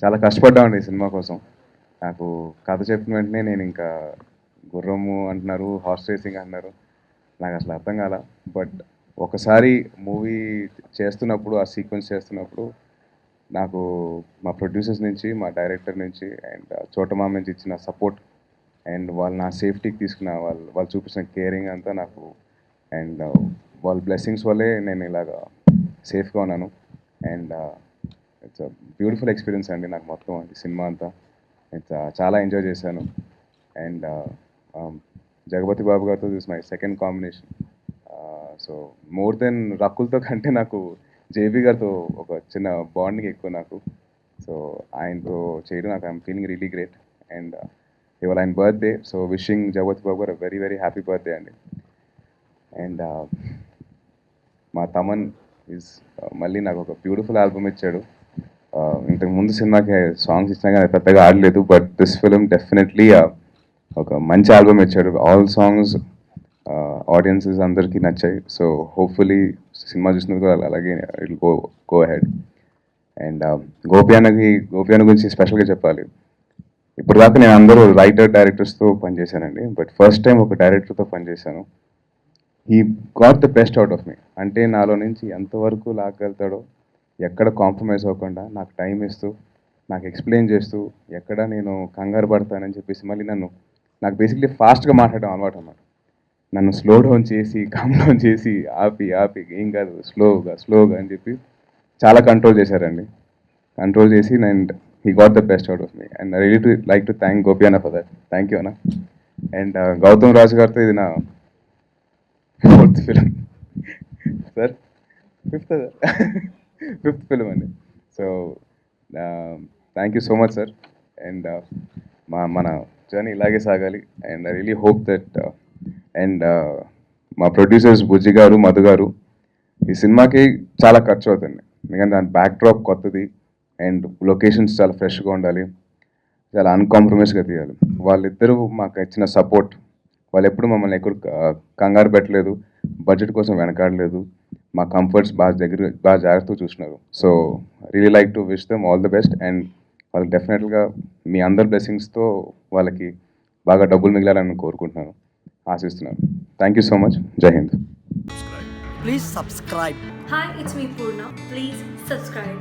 చాలా కష్టపడ్డామండి ఈ సినిమా కోసం. నాకు కథ చెప్పిన వెంటనే నేను ఇంకా గుర్రము అంటున్నారు, హార్స్ రేసింగ్ అంటున్నారు. నాకు అసలు అర్థం కాల. బట్ ఒకసారి మూవీ చేస్తున్నప్పుడు, ఆ సీక్వెన్స్ చేస్తున్నప్పుడు నాకు మా ప్రొడ్యూసర్స్ నుంచి, మా డైరెక్టర్ నుంచి అండ్ చోటమామ నుంచి ఇచ్చిన సపోర్ట్ అండ్ వాళ్ళు నా సేఫ్టీకి తీసుకున్న వాళ్ళు చూపించిన కేరింగ్ అంతా నాకు అండ్ వాళ్ళ బ్లెస్సింగ్స్ వల్లే నేను ఇలాగా సేఫ్గా ఉన్నాను. అండ్ ఇట్స్ బ్యూటిఫుల్ ఎక్స్పీరియన్స్ అండి నాకు మొత్తం ఈ సినిమా అంతా. చాలా ఎంజాయ్ చేశాను. అండ్ జగపతి బాబు గారితో this my second combination. So more than రకుల్తో కంటే నాకు జేబీ గారితో ఒక చిన్న బాండింగ్ ఎక్కువ నాకు. సో ఆయనతో చేయడం నాకు I'm feeling really great. And ఇవాళ ఆయన బర్త్డే. సో విషింగ్ జగపతి బాబు గారు వెరీ వెరీ హ్యాపీ బర్త్డే అండి. అండ్ మా తమన్ ఈజ్ మళ్ళీ నాకు ఒక బ్యూటిఫుల్ ఆల్బమ్ ఇచ్చాడు. ఇంతకు ముందు సినిమాకి సాంగ్స్ ఇచ్చినా కానీ పెద్దగా ఆడలేదు. బట్ దిస్ ఫిలిం డెఫినెట్లీ ఒక మంచి ఆల్బమ్ ఇచ్చాడు. ఆల్ సాంగ్స్ ఆడియన్సెస్ అందరికీ నచ్చాయి. సో హోప్ఫుల్లీ సినిమా చూసినందుకు అలాగే it go ahead. And Gopi అన్న గురించి స్పెషల్గా చెప్పాలి. ఇప్పుడు దాకా నేను అందరూ రైటర్ డైరెక్టర్స్తో పనిచేశానండి. బట్ ఫస్ట్ టైం ఒక డైరెక్టర్తో పనిచేశాను. He got the best out of me. అంటే నాలో నుంచి ఎంతవరకు లాగలుగుతాడో, ఎక్కడ కాంప్రమైజ్ అవ్వకుండా నాకు టైం ఇస్తూ, నాకు ఎక్స్ప్లెయిన్ చేస్తూ, ఎక్కడ నేను కంగారు పడతానని చెప్పేసి మళ్ళీ నాకు బేసిక్లీ ఫాస్ట్గా మాట్లాడడం అలవాటు అన్నమాట. నన్ను స్లో డౌన్ చేసి, కామ్ డౌన్ చేసి, ఆపి ఏం కాదు స్లోగా అని చెప్పి చాలా కంట్రోల్ చేశారండి. కంట్రోల్ చేసి and he got the best out of me. And I really like to thank Gopi అన్న ఫర్ దట్. థ్యాంక్ యూ అన్న. అండ్ గౌతమ్ రాజు గారితో ఇది నా 4th film sir. 5th film అండి. So thank you so much sir. And మన journey ఇలాగే సాగాలి. And I really hope that and మా ప్రొడ్యూసర్స్ బుజ్జి గారు, మధు గారు, ఈ సినిమాకి చాలా ఖర్చు అవుతుంది. ఎందుకంటే దాని బ్యాక్ డ్రాప్ కొత్తది అండ్ లొకేషన్స్ చాలా ఫ్రెష్గా ఉండాలి, చాలా అన్కాంప్రమైజ్గా తీయాలి. వాళ్ళిద్దరూ మాకు ఇచ్చిన సపోర్ట్, వాళ్ళు ఎప్పుడు మమ్మల్ని ఎక్కడ కంగారు పెట్టలేదు, బడ్జెట్ కోసం వెనకాడలేదు, మా కంఫర్ట్స్ బాగా జాగ్రత్తగా చూసినారు. So really like to wish them all the best. And వాళ్ళకి డెఫినెట్గా మీ అందరి బ్లెస్సింగ్స్తో వాళ్ళకి బాగా డబ్బులు మిగిలాలని కోరుకుంటున్నాను, ఆశిస్తున్నాను. Thank you so much. జై Hind. Please subscribe. Hi, it's me Purna. Please subscribe.